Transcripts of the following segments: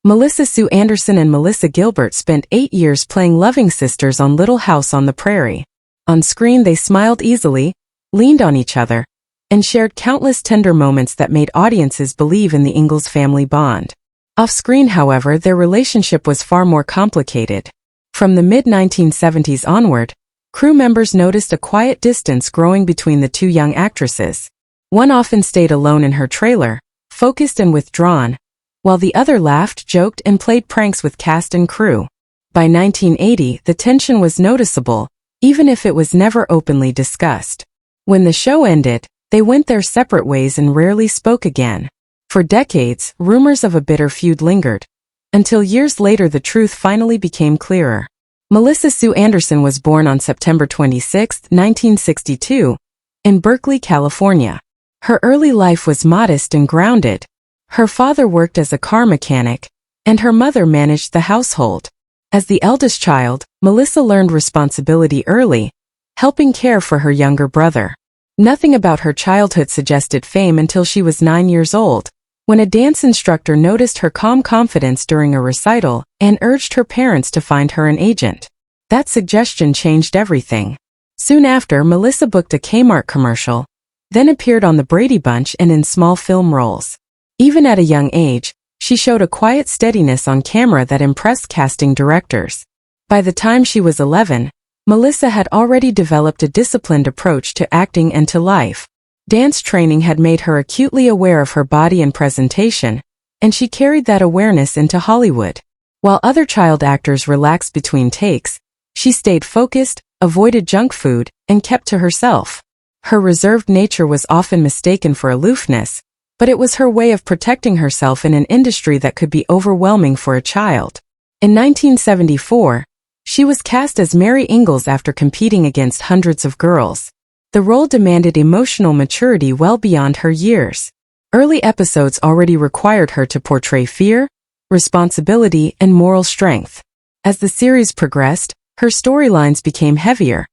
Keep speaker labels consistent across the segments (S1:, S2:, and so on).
S1: Melissa Sue Anderson and Melissa Gilbert spent 8 years playing loving sisters on Little House on the Prairie. On screen they smiled easily, leaned on each other, and shared countless tender moments that made audiences believe in the Ingalls family bond. Off-screen, however, their relationship was far more complicated. From the mid-1970s onward, crew members noticed a quiet distance growing between the two young actresses. One often stayed alone in her trailer, focused and withdrawn, while the other laughed, joked, and played pranks with cast and crew. By 1980, the tension was noticeable, even if it was never openly discussed. When the show ended, they went their separate ways and rarely spoke again. For decades, rumors of a bitter feud lingered, until years later the truth finally became clearer. Melissa Sue Anderson was born on September 26, 1962, in Berkeley, California. Her early life was modest and grounded. Her father worked as a car mechanic, and her mother managed the household. As the eldest child, Melissa learned responsibility early, helping care for her younger brother. Nothing about her childhood suggested fame until she was 9 years old, when a dance instructor noticed her calm confidence during a recital and urged her parents to find her an agent. That suggestion changed everything. Soon after, Melissa booked a Kmart commercial, then appeared on the Brady Bunch and in small film roles. Even at a young age, she showed a quiet steadiness on camera that impressed casting directors. By the time she was 11, Melissa had already developed a disciplined approach to acting and to life. Dance training had made her acutely aware of her body and presentation, and she carried that awareness into Hollywood. While other child actors relaxed between takes, she stayed focused, avoided junk food, and kept to herself. Her reserved nature was often mistaken for aloofness, but it was her way of protecting herself in an industry that could be overwhelming for a child. In 1974, she was cast as Mary Ingalls after competing against hundreds of girls. The role demanded emotional maturity well beyond her years. Early episodes already required her to portray fear, responsibility, and moral strength. As the series progressed, her storylines became heavier,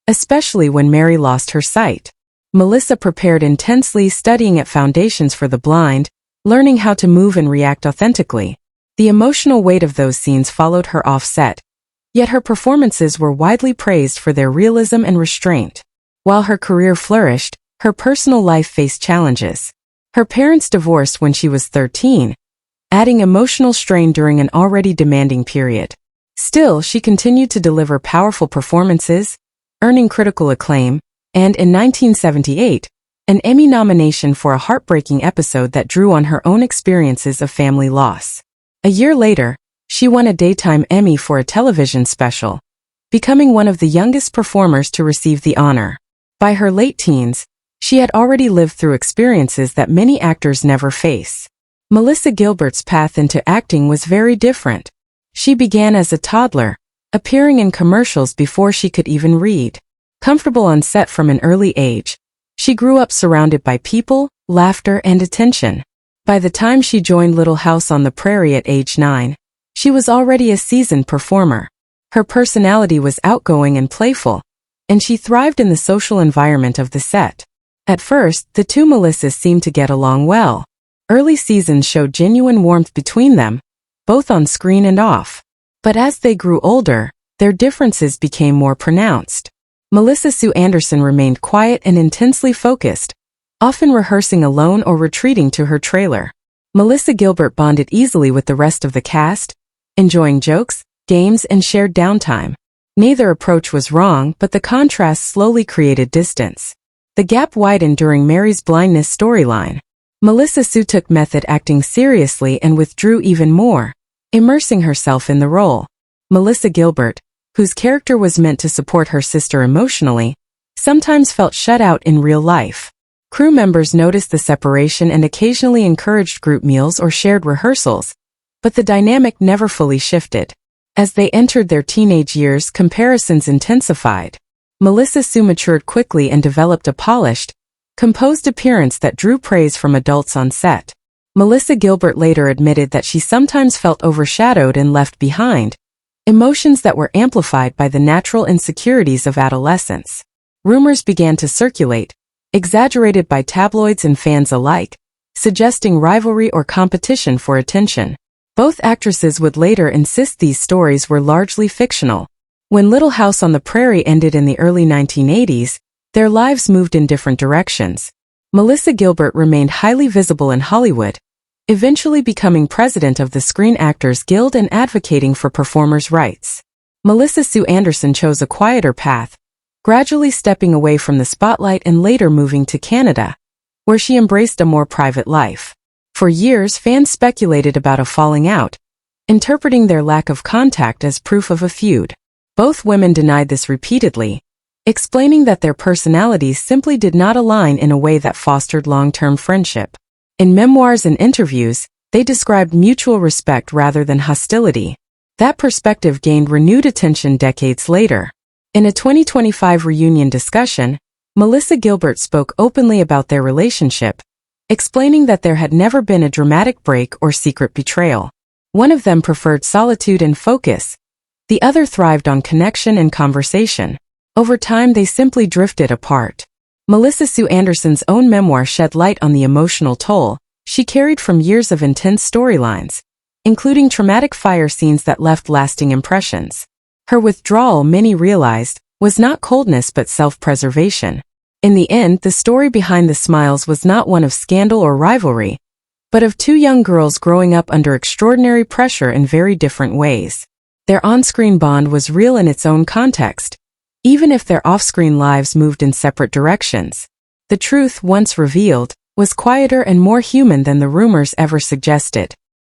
S1: especially when Mary lost her sight. Melissa prepared intensely, studying at Foundations for the Blind, learning how to move and react authentically. The emotional weight of those scenes followed her off-set, yet her performances were widely praised for their realism and restraint. While her career flourished, her personal life faced challenges. Her parents divorced when she was 13, adding emotional strain during an already demanding period. Still, she continued to deliver powerful performances, earning critical acclaim, and in 1978, an Emmy nomination for a heartbreaking episode that drew on her own experiences of family loss. A year later, she won a Daytime Emmy for a television special, becoming one of the youngest performers to receive the honor. By her late teens, she had already lived through experiences that many actors never face. Melissa Gilbert's path into acting was very different. She began as a toddler, appearing in commercials before she could even read. Comfortable on set from an early age, she grew up surrounded by people, laughter, and attention. By the time she joined Little House on the Prairie at age 9, she was already a seasoned performer. Her personality was outgoing and playful, and she thrived in the social environment of the set. At first, the two Melissas seemed to get along well. Early seasons showed genuine warmth between them, both on screen and off. But as they grew older, their differences became more pronounced. Melissa Sue Anderson remained quiet and intensely focused, often rehearsing alone or retreating to her trailer. Melissa Gilbert bonded easily with the rest of the cast, enjoying jokes, games, and shared downtime. Neither approach was wrong, but the contrast slowly created distance. The gap widened during Mary's blindness storyline. Melissa Sue took method acting seriously and withdrew even more, immersing herself in the role. Melissa Gilbert, whose character was meant to support her sister emotionally, sometimes felt shut out in real life. Crew members noticed the separation and occasionally encouraged group meals or shared rehearsals, but the dynamic never fully shifted. As they entered their teenage years, comparisons intensified. Melissa Sue matured quickly and developed a polished, composed appearance that drew praise from adults on set. Melissa Gilbert later admitted that she sometimes felt overshadowed and left behind, emotions that were amplified by the natural insecurities of adolescence. Rumors began to circulate, exaggerated by tabloids and fans alike, suggesting rivalry or competition for attention. Both actresses would later insist these stories were largely fictional. When Little House on the Prairie ended in the early 1980s, their lives moved in different directions. Melissa Gilbert remained highly visible in Hollywood, eventually becoming president of the Screen Actors Guild and advocating for performers' rights. Melissa Sue Anderson chose a quieter path, gradually stepping away from the spotlight and later moving to Canada, where she embraced a more private life. For years, fans speculated about a falling out, interpreting their lack of contact as proof of a feud. Both women denied this repeatedly, explaining that their personalities simply did not align in a way that fostered long-term friendship. In memoirs and interviews, they described mutual respect rather than hostility. That perspective gained renewed attention decades later. In a 2025 reunion discussion, Melissa Gilbert spoke openly about their relationship, explaining that there had never been a dramatic break or secret betrayal. One of them preferred solitude and focus. The other thrived on connection and conversation. Over time, they simply drifted apart. Melissa Sue Anderson's own memoir shed light on the emotional toll she carried from years of intense storylines, including traumatic fire scenes that left lasting impressions. Her withdrawal, many realized, was not coldness but self-preservation. In the end, the story behind the smiles was not one of scandal or rivalry, but of two young girls growing up under extraordinary pressure in very different ways. Their on-screen bond was real in its own context, even if their off-screen lives moved in separate directions. The truth, once revealed, was quieter and more human than the rumors ever suggested.